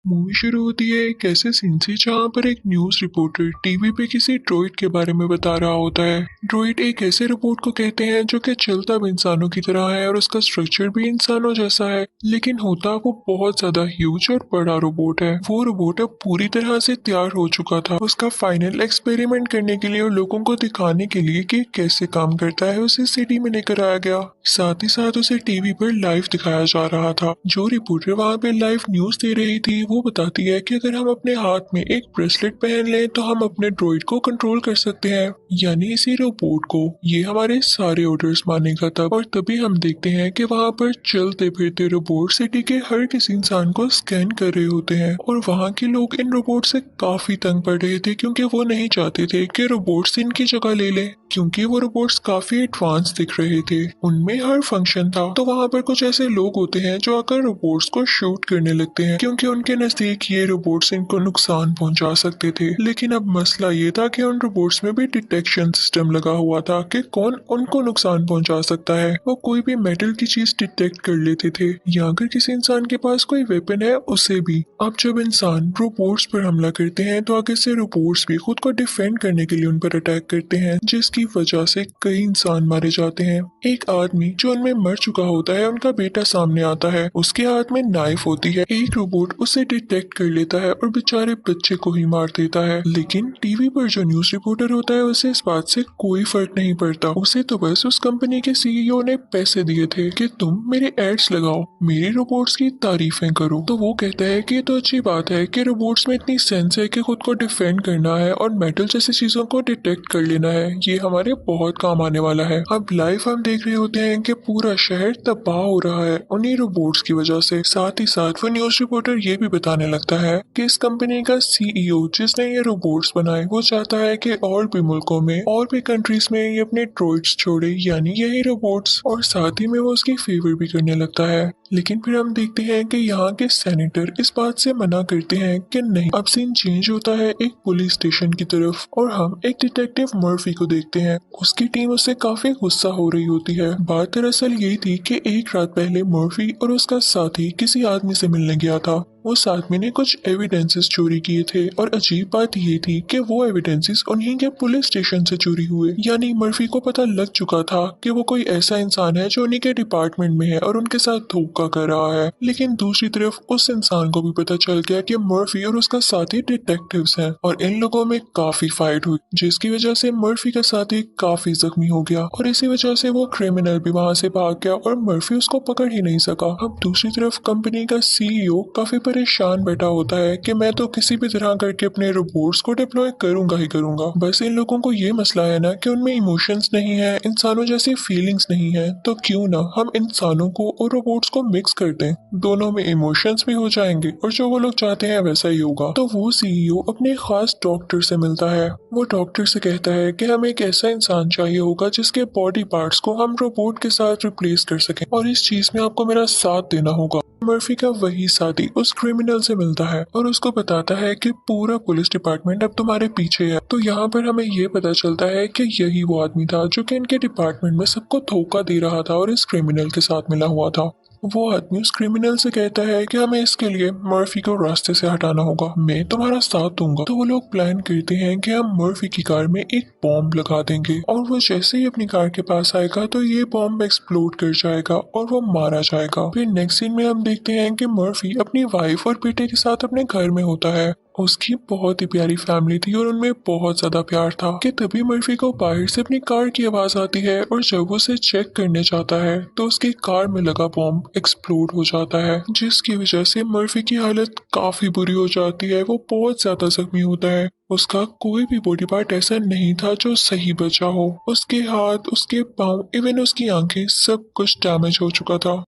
Movie शुरू होती है एक ऐसे सीन से जहाँ पर एक न्यूज रिपोर्टर टीवी पे किसी ड्रॉइड के बारे में बता रहा होता है। ड्रॉइड एक ऐसे रोबोट को कहते हैं जो कि चलता भी इंसानों की तरह है और उसका स्ट्रक्चर भी इंसानों जैसा है, लेकिन होता वो बहुत ज्यादा ह्यूज और बड़ा रोबोट है। वो रोबोट अब पूरी तरह से तैयार हो चुका था। उसका फाइनल एक्सपेरिमेंट करने के लिए और लोगों को दिखाने के लिए कि कैसे काम करता है उसे सिटी में लेकर आया गया। साथ ही साथ उसे टीवी पर लाइव दिखाया जा रहा था। जो रिपोर्टर वहाँ पे लाइव न्यूज दे रही थी वो बताती है कि अगर हम अपने हाथ में एक ब्रेसलेट पहन लें तो हम अपने ड्रॉइड को कंट्रोल कर सकते हैं, यानी इसी रोबोट को। ये हमारे सारे ऑर्डर्स मानेगा तब, और तभी हम देखते हैं कि वहाँ पर चलते फिरते रोबोट सिटी के हर किसी इंसान को स्कैन कर रहे होते हैं। और वहाँ के लोग इन रोबोट से काफी तंग पड़ रहे थे क्योंकि वो नहीं चाहते थे कि रोबोट्स इनकी जगह ले लें, क्योंकि वो रोबोट्स काफी एडवांस दिख रहे थे। उनमें हर फंक्शन था। तो वहाँ पर कुछ ऐसे लोग होते हैं जो आकर रोबोट्स को शूट करने लगते हैं क्योंकि उनके नजदीक ये रोबोट्स इनको नुकसान पहुंचा सकते थे। लेकिन अब मसला ये था कि उन रोबोट्स में भी डिटेक्शन सिस्टम लगा हुआ था कि कौन उनको नुकसान पहुंचा सकता है। वो कोई भी मेटल की चीज डिटेक्ट कर लेते थे, या अगर किसी इंसान के पास कोई वेपन है उसे भी। अब जब इंसान रोबोट्स पर हमला करते हैं तो आगे से रोबोट्स भी खुद को डिफेंड करने के लिए उन पर अटैक करते हैं, जिसकी वजह से कई इंसान मारे जाते हैं। एक आदमी जो उनमें मर चुका होता है, उनका बेटा सामने आता है। उसके हाथ में नाइफ होती है। एक रोबोट उसे डिटेक्ट कर लेता है और बेचारे बच्चे को ही मार देता है। लेकिन टीवी पर जो न्यूज रिपोर्टर होता है उसे इस बात से कोई फर्क नहीं पड़ता। उसे तो बस उस कंपनी के सीईओ ने पैसे दिए थे कि तुम मेरे एड्स लगाओ, मेरे रोबोट्स की तारीफें करो। तो वो कहता है कि ये तो अच्छी बात है कि रोबोट्स में इतनी सेंस है कि खुद को डिफेंड करना है और मेटल जैसी चीजों को डिटेक्ट कर लेना है। ये हमारे बहुत काम आने वाला है। अब लाइव हम देख रहे होते हैं कि पूरा शहर तबाह हो रहा है उन्हीं रोबोट्स की वजह से। साथ ही साथ वो न्यूज रिपोर्टर ये भी बताने लगता है कि इस कंपनी का सीईओ जिसने ये रोबोट्स बनाए वो चाहता है कि और भी मुल्कों में और भी कंट्रीज में ये अपने ड्रॉइड्स छोड़े, यानी यही रोबोट्स। और साथ ही में वो उसकी फेवर भी करने लगता है। लेकिन फिर हम देखते हैं कि यहाँ के सेनेटर इस बात से मना करते हैं कि नहीं। अब सीन चेंज होता है एक पुलिस स्टेशन की तरफ और हम एक डिटेक्टिव मर्फी को देखते हैं। उसकी टीम उससे काफी गुस्सा हो रही होती है। बात दरअसल यही थी कि एक रात पहले मर्फी और उसका साथी किसी आदमी से मिलने गया था। उस आदमी ने कुछ एविडेंसेस चोरी किए थे और अजीब बात ये थी कि वो एविडेंसेस उन्हीं के पुलिस स्टेशन से चोरी हुए। यानी मर्फी को पता लग चुका था कि वो कोई ऐसा इंसान है जो उन्हीं के डिपार्टमेंट में है और उनके साथ धोखा कर रहा है। लेकिन दूसरी तरफ उस इंसान को भी पता चल गया कि मर्फी और उसका साथी डिटेक्टिव्स हैं और इन लोगों में काफी फाइट हुई, जिसकी वजह से मर्फी का साथी काफी जख्मी हो गया और इसी वजह से वो क्रिमिनल भी वहाँ से भाग गया और मर्फी उसको पकड़ ही नहीं सका। अब दूसरी तरफ कंपनी का सीईओ काफी परेशान बैठा होता है कि मैं तो किसी भी तरह करके अपने रोबोट्स को डिप्लॉय करूंगा ही करूंगा। बस इन लोगों को ये मसला है ना कि उनमें इमोशंस नहीं है, इंसानों जैसी फीलिंग्स नहीं है। तो क्यों ना हम इंसानों को और रोबोट्स को मिक्स कर दें, दोनों में इमोशंस भी हो जाएंगे और जो वो लोग चाहते हैं वैसा ही होगा। तो वो सीईओ अपने खास डॉक्टर से मिलता है। वो डॉक्टर से कहता है कि हमें एक ऐसा इंसान चाहिए होगा जिसके बॉडी पार्ट्स को हम रोबोट के साथ रिप्लेस कर सकें, और इस चीज में आपको मेरा साथ देना होगा। मर्फी का वही साथी उस क्रिमिनल से मिलता है और उसको बताता है कि पूरा पुलिस डिपार्टमेंट अब तुम्हारे पीछे है। तो यहाँ पर हमें ये पता चलता है कि यही वो आदमी था जो कि इनके डिपार्टमेंट में सबको धोखा दे रहा था और इस क्रिमिनल के साथ मिला हुआ था। वो आदमी उस क्रिमिनल से कहता है कि हमें इसके लिए मर्फी को रास्ते से हटाना होगा, मैं तुम्हारा साथ दूंगा। तो वो लोग प्लान करते हैं कि हम मर्फी की कार में एक बॉम्ब लगा देंगे और वो जैसे ही अपनी कार के पास आएगा तो ये बॉम्ब एक्सप्लोड कर जाएगा और वो मारा जाएगा। फिर नेक्स्ट सीन में हम देखते हैं कि मर्फी अपनी वाइफ और बेटे के साथ अपने घर में होता है। उसकी बहुत ही प्यारी फैमिली थी और उनमें बहुत ज्यादा प्यार था कि तभी मर्फी को बाहर से अपनी कार की आवाज आती है और जब वो उसे चेक करने जाता है तो उसकी कार में लगा बॉम्ब एक्सप्लोड हो जाता है, जिसकी वजह से मर्फी की हालत काफी बुरी हो जाती है। वो बहुत ज्यादा जख्मी होता है। उसका कोई भी बॉडी पार्ट ऐसा नहीं था जो सही बचा हो। उसके हाथ, उसके पाँव, इवन उसकी आंखें, सब कुछ डैमेज हो चुका था।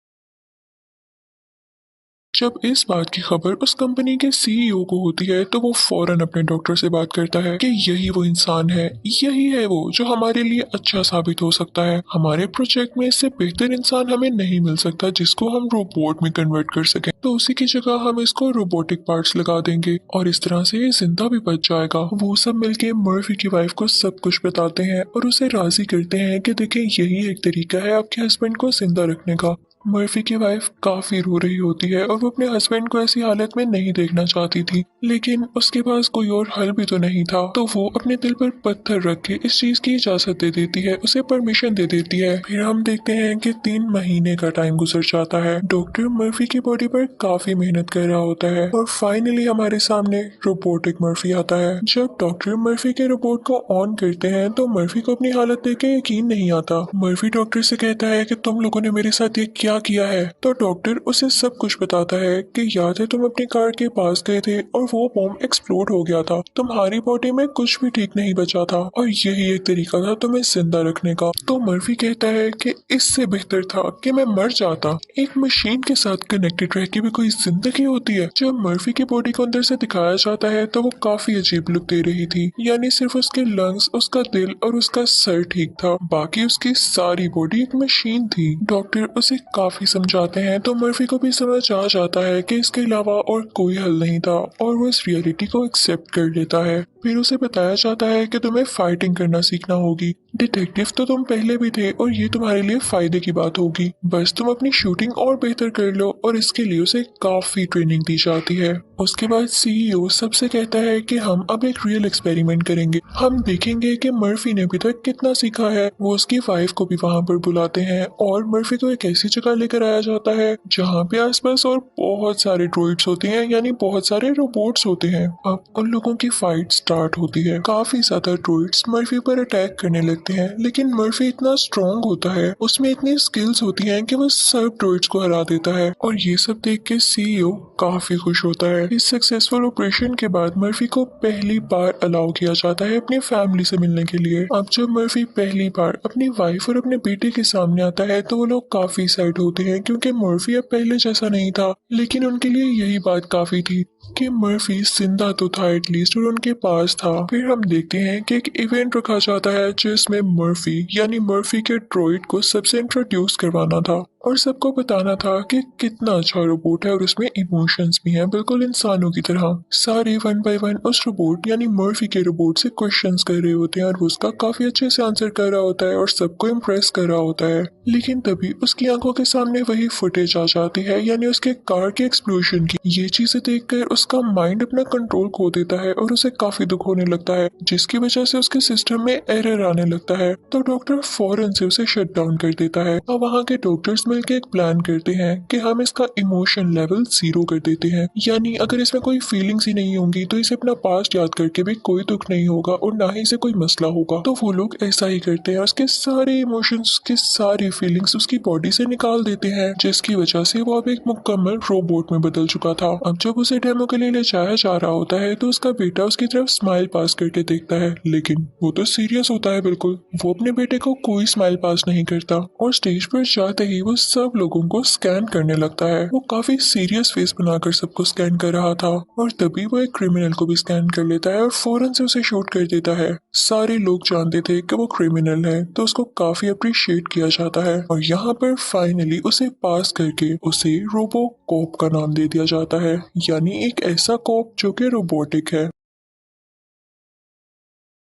जब इस बात की खबर उस कंपनी के सीईओ को होती है तो वो फौरन अपने डॉक्टर से बात करता है कि यही वो इंसान है, यही है वो जो हमारे लिए अच्छा साबित हो सकता है। हमारे प्रोजेक्ट में इससे बेहतर इंसान हमें नहीं मिल सकता जिसको हम रोबोट में कन्वर्ट कर सकें। तो उसी की जगह हम इसको रोबोटिक पार्ट्स लगा देंगे और इस तरह से ये जिंदा भी बच जाएगा। वो सब मिलके मर्फी की वाइफ को सब कुछ बताते हैं और उसे राजी करते हैं कि देखिए यही एक तरीका है आपके हस्बैंड को जिंदा रखने का। मर्फी की वाइफ काफी रो रही होती है और वो अपने हस्बैंड को ऐसी हालत में नहीं देखना चाहती थी, लेकिन उसके पास कोई और हल भी तो नहीं था। तो वो अपने दिल पर पत्थर रख के इस चीज की इजाजत दे देती है, उसे परमिशन दे देती है। फिर हम देखते हैं कि 3 महीने का टाइम गुजर जाता है। डॉक्टर मर्फी की बॉडी पर काफी मेहनत कर रहा होता है और फाइनली हमारे सामने रोबोटिक मर्फी आता है। जब डॉक्टर मर्फी के रोबोट को ऑन करते हैं तो मर्फी को अपनी हालत देख के यकीन नहीं आता। मर्फी डॉक्टर से कहता है कि तुम लोगों ने मेरे साथ ये क्या किया है। तो डॉक्टर उसे सब कुछ बताता है कि याद है तुम अपनी कार के पास गए थे और वो बॉम्ब एक्सप्लोड हो गया था, तुम्हारी बॉडी में कुछ भी ठीक नहीं बचा था और यही एक तरीका था तुम्हें जिंदा रखने का। तो मर्फी कहता है कि इससे बेहतर था कि मैं मर जाता। एक मशीन के साथ कनेक्टेड रह के भी कोई जिंदगी होती है। जब मर्फी की बॉडी को अंदर से दिखाया जाता है तो वो काफी अजीब लुक दे रही थी, यानी सिर्फ उसके लंग्स, उसका दिल और उसका सर ठीक था, बाकी उसकी सारी बॉडी एक मशीन थी। डॉक्टर उसे काफी समझाते हैं तो मर्फी को भी समझ आ जाता है कि इसके अलावा और कोई हल नहीं था और वो इस रियलिटी को एक्सेप्ट कर लेता है। फिर उसे बताया जाता है कि तुम्हें फाइटिंग करना सीखना होगी। डिटेक्टिव तो तुम पहले भी थे और ये तुम्हारे लिए फायदे की बात होगी, बस तुम अपनी शूटिंग और बेहतर कर लो। और इसके लिए उसे काफी ट्रेनिंग दी जाती है। उसके बाद सीईओ सबसे कहता है कि हम अब एक रियल एक्सपेरिमेंट करेंगे। हम देखेंगे कि मर्फी ने अभी तक कितना सीखा है। वो उसकी वाइफ को भी वहाँ पर बुलाते हैं और मर्फी को एक ऐसी जगह लेकर आया जाता है जहाँ पे आसपास और बहुत सारे ड्रॉइड्स होते हैं, यानी बहुत सारे रोबोट्स होते हैं। अब उन लोगों की फाइट स्टार्ट होती है। काफी ज्यादा ड्रॉइड्स मर्फी पर अटैक करने लगते हैं, लेकिन मर्फी इतना स्ट्रॉन्ग होता है, उसमें इतनी स्किल्स होती हैं कि वो सब ड्रॉइड्स को हरा देता है। और ये सब देख के सीईओ काफी खुश होता है। इस सक्सेसफुल ऑपरेशन के बाद मर्फी को पहली बार अलाउ किया जाता है अपनी फैमिली से मिलने के लिए। अब जब मर्फी पहली बार अपनी वाइफ और अपने बेटे के सामने आता है तो वो लोग काफी सैड होते हैं, क्योंकि मर्फी अब पहले जैसा नहीं था। लेकिन उनके लिए यही बात काफी थी कि मर्फी जिंदा तो था एटलीस्ट और उनके पास था। फिर हम देखते हैं कि एक इवेंट रखा जाता है जिसमें मर्फी यानी मर्फी के ड्रॉइड को सबसे इंट्रोड्यूस करवाना था और सबको बताना था कि कितना अच्छा रोबोट है और उसमें इमोशंस भी हैं, बिल्कुल इंसानों की तरह। सारे 1 बाय 1 उस रोबोट यानी मर्फी के रोबोट से क्वेश्चंस कर रहे होते हैं और वो उसका काफी अच्छे से आंसर कर रहा होता है और सबको इम्प्रेस कर रहा होता है। लेकिन तभी उसकी आंखों के सामने वही फुटेज आ जाती है, यानी उसके कार के एक्सप्लोजन की। ये चीजें देखकर उसका माइंड अपना कंट्रोल खो देता है और उसे काफी दुख होने लगता है, जिसकी वजह से उसके सिस्टम में एरर आने लगता है। तो डॉक्टर फौरन से उसे शट डाउन कर देता है और वहाँ के डॉक्टर्स मिलकर एक प्लान करते हैं कि हम इसका इमोशन लेवल 0 कर देते हैं, यानी अगर इसमें कोई फीलिंग्स ही नहीं होंगी तो इसे अपना पास्ट याद करके भी कोई दुख नहीं होगा और ना ही इसे कोई मसला होगा। तो वो लोग ऐसा ही करते हैं, उसके सारे इमोशंस, उसकी सारी फीलिंग्स उसकी बॉडी से निकाल देते हैं, जिसकी वजह से वो अब एक मुकम्मल रोबोट में बदल चुका था। अब जब उसे डेमो के लिए ले जाया जा रहा होता है तो उसका बेटा उसकी तरफ स्माइल पास करके देखता है, लेकिन वो तो सीरियस होता है बिल्कुल। वो अपने बेटे को कोई स्माइल पास नहीं करता और स्टेज पर जाते ही वो सब लोगों को स्कैन करने लगता है। वो काफी सीरियस फेस बनाकर सबको स्कैन कर रहा था और तभी वो एक क्रिमिनल को भी स्कैन कर लेता है और फौरन से उसे शूट कर देता है। सारे लोग जानते थे कि वो क्रिमिनल है, तो उसको काफी अप्रिशिएट किया जाता है और यहाँ पर फाइनली उसे पास करके उसे रोबो कॉप का नाम दे दिया जाता है, यानी एक ऐसा कॉप जो कि रोबोटिक है।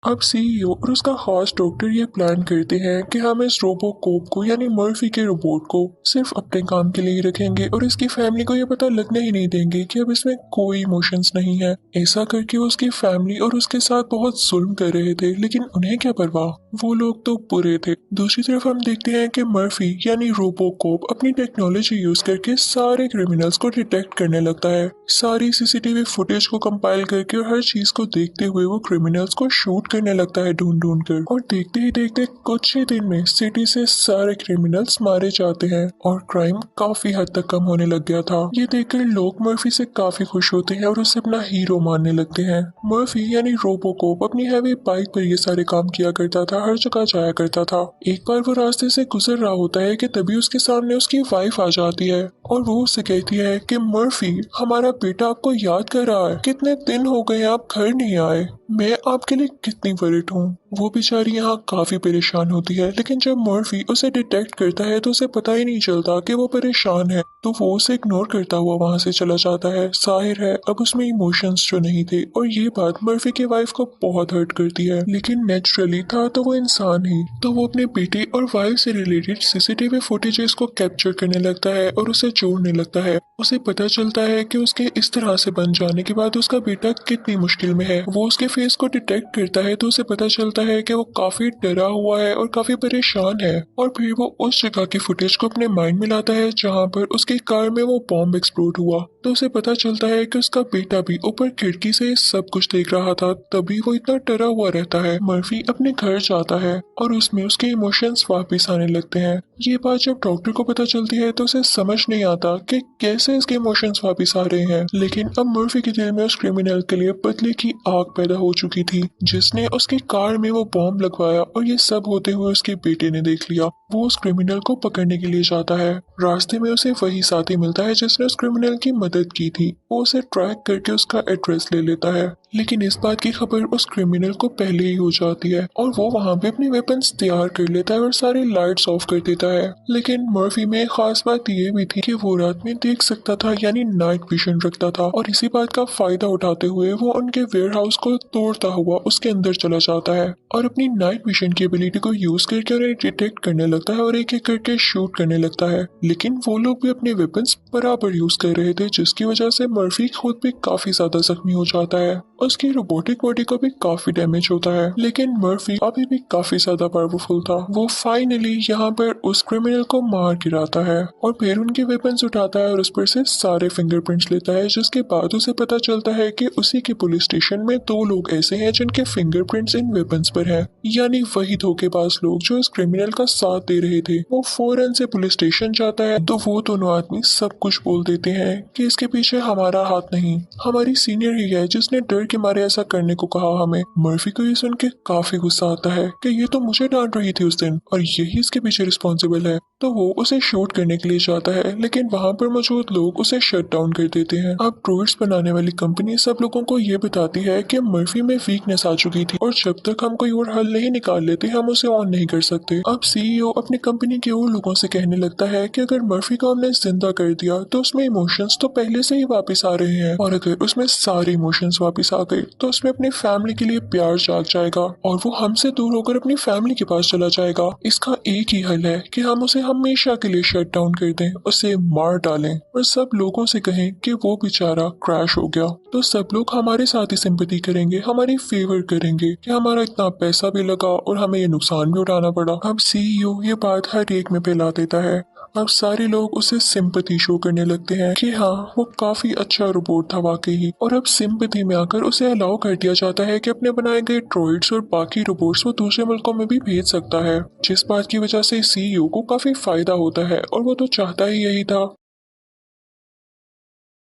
अब सीईओ और उसका खास डॉक्टर ये प्लान करते हैं कि हम इस रोबोकोप को यानी मर्फी के रोबोट को सिर्फ अपने काम के लिए ही रखेंगे और इसकी फैमिली को ये पता लगने ही नहीं देंगे कि अब इसमें कोई इमोशंस नहीं है। ऐसा करके वो उसकी फैमिली और उसके साथ बहुत जुल्म कर रहे थे, लेकिन उन्हें क्या परवाह, वो लोग तो बुरे थे। दूसरी तरफ हम देखते हैं कि मर्फी यानी रोबोकोप अपनी टेक्नोलॉजी यूज करके सारे क्रिमिनल्स को डिटेक्ट करने लगता है। सारी सीसीटीवी फुटेज को कंपाइल करके और हर चीज को देखते हुए वो क्रिमिनल्स को शूट करने लगता है ढूंढ ढूंढ कर। और देखते ही देखते कुछ ही दिन में सिटी से सारे क्रिमिनल्स मारे जाते हैं और क्राइम काफी हद तक कम होने लग गया था। ये देखकर लोग मर्फी से काफी खुश होते हैं और उसे अपना हीरो मानने लगते हैं। मर्फी यानी रोबोकोप अपनी हैवी बाइक पर ये सारे काम किया करता था, हर जगह जाया करता था। एक बार वो रास्ते से गुजर रहा होता है कि तभी उसके सामने उसकी वाइफ आ जाती है और वो उससे कहती है कि मर्फी, हमारा बेटा आपको याद कर रहा है, कितने दिन हो गए आप घर नहीं आए, मैं आपके लिए कितनी वरिड हूँ। वो बेचारी यहाँ काफी परेशान होती है, लेकिन जब मर्फी उसे डिटेक्ट करता है तो उसे पता ही नहीं चलता कि वो परेशान है, तो वो उसे इग्नोर करता हुआ वहाँ से चला जाता है। जाहिर है अब उसमें इमोशंस जो नहीं थे और ये बात मर्फी की वाइफ को बहुत हर्ट करती है, लेकिन नेचुरली था तो वो इंसान ही। तो वो अपने बेटे और वाइफ से रिलेटेड सीसीटीवी फुटेजेस को कैप्चर करने लगता है और उसे जोड़ने लगता है। उसे पता चलता है कि उसके इस तरह से बन जाने के बाद उसका बेटा कितनी मुश्किल में है। वो उसके फेस को डिटेक्ट करता है तो उसे पता चलता है कि वो काफी डरा हुआ है और काफी परेशान है। और फिर वो उस जगह की फुटेज को अपने माइंड में लाता है जहाँ पर उसकी कार में वो बॉम्ब एक्सप्लोड हुआ। तो उसे पता चलता है कि उसका बेटा भी ऊपर खिड़की से सब कुछ देख रहा था, तभी वो इतना डरा हुआ रहता है। मर्फी अपने घर जाता है और उसमें उसके इमोशंस वापस आने लगते हैं। ये बात जब डॉक्टर को पता चलती है तो उसे समझ नहीं आता कि कैसे इसके इमोशंस वापस आ रहे हैं। लेकिन अब मर्फी के दिल में उस क्रिमिनल के लिए बदले की आग पैदा हो चुकी थी, जिसने उसकी कार में वो बॉम्ब लगवाया, और ये सब होते हुए उसके बेटे ने देख लिया। वो उस क्रिमिनल को पकड़ने के लिए जाता है। रास्ते में उसे वही साथी मिलता है जिसने उस क्रिमिनल की मदद की थी। वो उसे ट्रैक करके उसका एड्रेस ले लेता है, लेकिन इस बात की खबर उस क्रिमिनल को पहले ही हो जाती है और वो वहाँ पे अपनी वेपन्स तैयार कर लेता है और सारी लाइट्स ऑफ कर देता है। लेकिन मर्फी में खास बात ये भी थी कि वो रात में देख सकता था, यानी नाइट विजन रखता था, और इसी बात का फायदा उठाते हुए वो उनके वेयरहाउस को तोड़ता हुआ उसके अंदर चला जाता है और अपनी नाइट विजन की एबिलिटी को यूज करके उन्हें डिटेक्ट करने लगता है और एक एक करके शूट करने लगता है। लेकिन वो लोग भी अपने वेपन्स बराबर यूज कर रहे थे, जिसकी वजह से मर्फी खुद भी काफी ज्यादा जख्मी हो जाता है। उसकी रोबोटिक बॉडी को भी काफी डैमेज होता है, लेकिन मर्फी अभी भी काफी ज्यादा पावरफुल था। वो फाइनली यहाँ पर उस क्रिमिनल को मार गिराता है और फिर उनके वेपन्स उठाता है और उस पर से सारे फिंगरप्रिंट्स लेता है, जिसके बाद उसे पता चलता है कि उसी के पुलिस स्टेशन में 2 लोग ऐसे हैं जिनके फिंगरप्रिंट्स इन वेपन्स पर हैं, यानी वही धोखेबाज लोग जो इस क्रिमिनल का साथ दे रहे थे। वो फौरन से पुलिस स्टेशन जाता है तो वो दोनों आदमी सब कुछ बोल देते हैं कि इसके पीछे हमारा हाथ नहीं, हमारी सीनियर ही है जिसने डर के मारे ऐसा करने को कहा हमें। मर्फी को ये सुन के काफी गुस्सा आता है कि ये तो मुझे डांट रही थी उस दिन और यही इसके पीछे रिस्पॉन्सिबल है। तो वो उसे शूट करने के लिए जाता है, लेकिन वहाँ पर मौजूद लोग उसे शट डाउन कर देते हैं। अब ड्रोइड्स बनाने वाली कंपनी सब लोगों को ये बताती है कि मर्फी में वीकनेस आ चुकी थी और जब तक हम कोई और हल नहीं निकाल लेते हम उसे ऑन नहीं कर सकते। अब सीईओ अपनी कंपनी के और लोगों से कहने लगता है कि अगर मर्फी को हमने जिंदा कर दिया तो उसमें इमोशंस तो पहले से ही वापस आ रहे हैं, और अगर उसमें सारे इमोशंस वापस आ गए तो उसमें अपनी फैमिली के लिए प्यार जाग जाएगा और वो हमसे दूर होकर अपनी फैमिली के पास चला जाएगा। इसका एक ही हल है कि हम उसे हमेशा के लिए शट डाउन कर दें, उसे मार डालें और सब लोगों से कहें कि वो बेचारा क्रैश हो गया। तो सब लोग हमारे साथ ही सिंपैथी करेंगे, हमारी फेवर करेंगे कि हमारा इतना पैसा भी लगा और हमें ये नुकसान भी उठाना पड़ा। अब सीईओ ये बात हर एक में फैला देता है। अब सारे लोग उसे सिंपैथी शो करने लगते हैं कि हाँ वो काफी अच्छा रोबोट था वाकई ही, और अब सिंपैथी में आकर उसे अलाउ कर दिया जाता है कि अपने बनाए गए ड्रॉइड्स और बाकी रोबोट्स वो दूसरे मुल्कों में भी भेज सकता है, जिस बात की वजह से सीईओ को काफी फायदा होता है और वो तो चाहता ही यही था।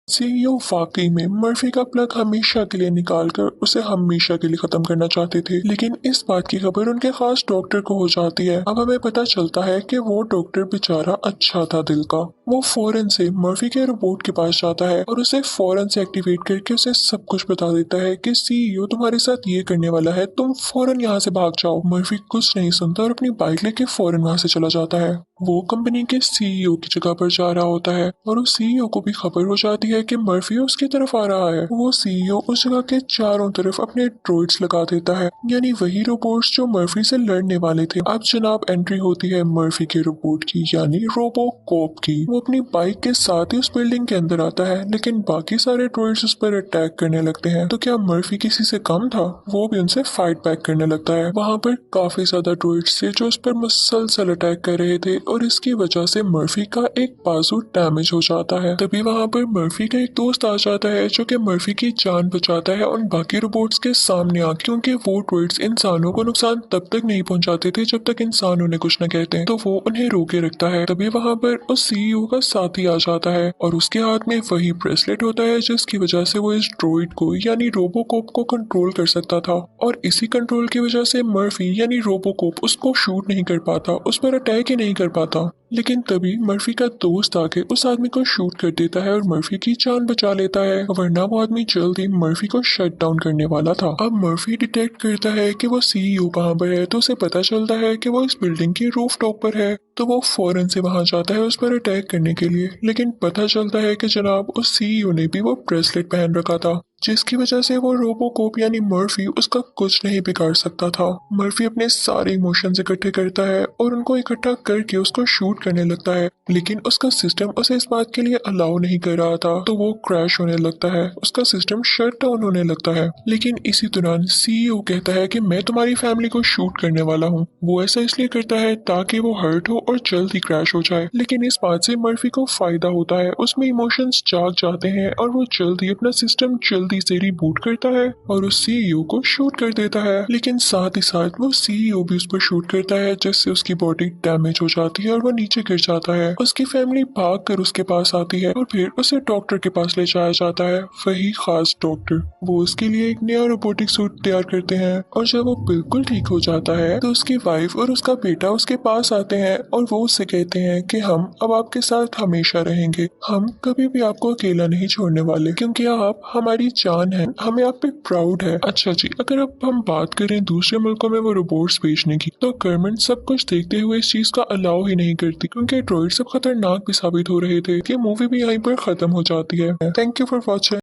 सीईओ वाकई में मर्फी का प्लग हमेशा के लिए निकालकर उसे हमेशा के लिए खत्म करना चाहते थे, लेकिन इस बात की खबर उनके खास डॉक्टर को हो जाती है। अब हमें पता चलता है कि वो डॉक्टर बेचारा अच्छा था दिल का। वो फौरन से मर्फी के रोबोट के पास जाता है और उसे फौरन से एक्टिवेट करके उसे सब कुछ बता देता है कि सीईओ तुम्हारे साथ ये करने वाला है, तुम फौरन यहाँ से भाग जाओ। मर्फी कुछ नहीं सुनता और अपनी बाइक लेके फौरन वहाँ से चला जाता है। वो कंपनी के सीईओ की जगह पर जा रहा होता है और उस सीईओ को भी खबर हो जाती है कि मर्फी उसकी तरफ आ रहा है। वो सीईओ उस जगह के चारों तरफ अपने ड्रोइड्स लगा देता है, यानी वही रोबोट्स जो मर्फी से लड़ने वाले थे। अब जनाब एंट्री होती है मर्फी के रोबोट की, यानी रोबोकॉप की। वो अपनी बाइक के साथ ही उस बिल्डिंग के अंदर आता है, लेकिन बाकी सारे ड्रोइड्स उस पर अटैक करने लगते हैं। तो क्या मर्फी किसी से कम था? वो भी उनसे फाइट बैक करने लगता है। वहाँ पर काफी ज्यादा ड्रोइड्स थे जो उस पर मुसलसल अटैक कर रहे थे और इसकी वजह से मर्फी का एक बाजू डैमेज हो जाता है। तभी वहाँ पर मर्फी का एक दोस्त आ जाता है जो कि मर्फी की जान बचाता है उन बाकी रोबोट्स के सामने आके, क्योंकि वो ड्रोइड्स इंसानों को नुकसान तब तक नहीं पहुंचाते थे जब तक इंसान उन्हें कुछ न कहते हैं, तो वो उन्हें रोके रखता है। तभी वहाँ पर उस सीईओ का साथी आ जाता है और उसके हाथ में वही ब्रेसलेट होता है जिसकी वजह से वो इस ड्रोइड को यानी रोबोकॉप को कंट्रोल कर सकता था, और इसी कंट्रोल की वजह से मर्फी यानी रोबोकॉप उसको शूट नहीं कर पाता, उस पर अटैक ही नहीं कर पाता। लेकिन तभी मर्फी का दोस्त आके उस आदमी को शूट कर देता है और मर्फी की जान बचा लेता है, वरना वो आदमी जल्द ही मर्फी को शट डाउन करने वाला था। अब मर्फी डिटेक्ट करता है कि वो सीईओ कहाँ पर है, तो उसे पता चलता है कि वो इस बिल्डिंग की रूफ टॉप पर है। तो वो फौरन से वहां जाता है उस पर अटैक करने के लिए, लेकिन पता चलता है कि जनाब उस सीईओ ने भी वो ब्रेसलेट पहन रखा था, जिसकी वजह से वो रोबोकॉप यानी मर्फी उसका कुछ नहीं बिगाड़ सकता था। मर्फी अपने सारे इमोशंस इकट्ठे करता है और उनको इकट्ठा करके उसको शूट करने लगता है, लेकिन उसका सिस्टम उसे इस बात के लिए अलाउ नहीं कर रहा था, तो वो क्रैश होने लगता है, उसका सिस्टम शट डाउन होने लगता है। लेकिन इसी दौरान सीईओ कहता है कि मैं तुम्हारी फैमिली को शूट करने वाला हूँ। वो ऐसा इसलिए करता है ताकि वो हर्ट हो और जल्द ही क्रैश हो जाए, लेकिन इस बात से मर्फी को फायदा होता है, उसमें इमोशंस जाग जाते हैं और वो जल्द ही अपना सिस्टम जल्दी से रिबूट करता है और उस सीईओ को शूट कर देता है। लेकिन साथ ही साथ वो सीईओ भी उस पर शूट करता है, जिससे उसकी बॉडी डैमेज हो जाती है और वो नीचे गिर जाता है। उसकी फैमिली भाग कर उसके पास आती है और फिर उसे डॉक्टर के पास ले जाया जाता है, वही खास डॉक्टर। वो उसके लिए एक नया रोबोटिक सूट तैयार करते हैं और जब वो बिल्कुल ठीक हो जाता है तो उसकी वाइफ और उसका बेटा उसके पास आते हैं और वो उससे कहते हैं कि हम अब आपके साथ हमेशा रहेंगे, हम कभी भी आपको अकेला नहीं छोड़ने वाले, क्योंकि आप हमारी जान है, हमें आप पे प्राउड है। अच्छा जी, अगर अब हम बात करें दूसरे मुल्कों में वो रोबोट्स भेजने की, तो गवर्नमेंट सब कुछ देखते हुए इस चीज का अलाउ ही नहीं करती, क्योंकि ड्रॉइड सब खतरनाक भी साबित हो रहे थे। कि मूवी भी यहीं पर खत्म हो जाती है। Thank you for watching.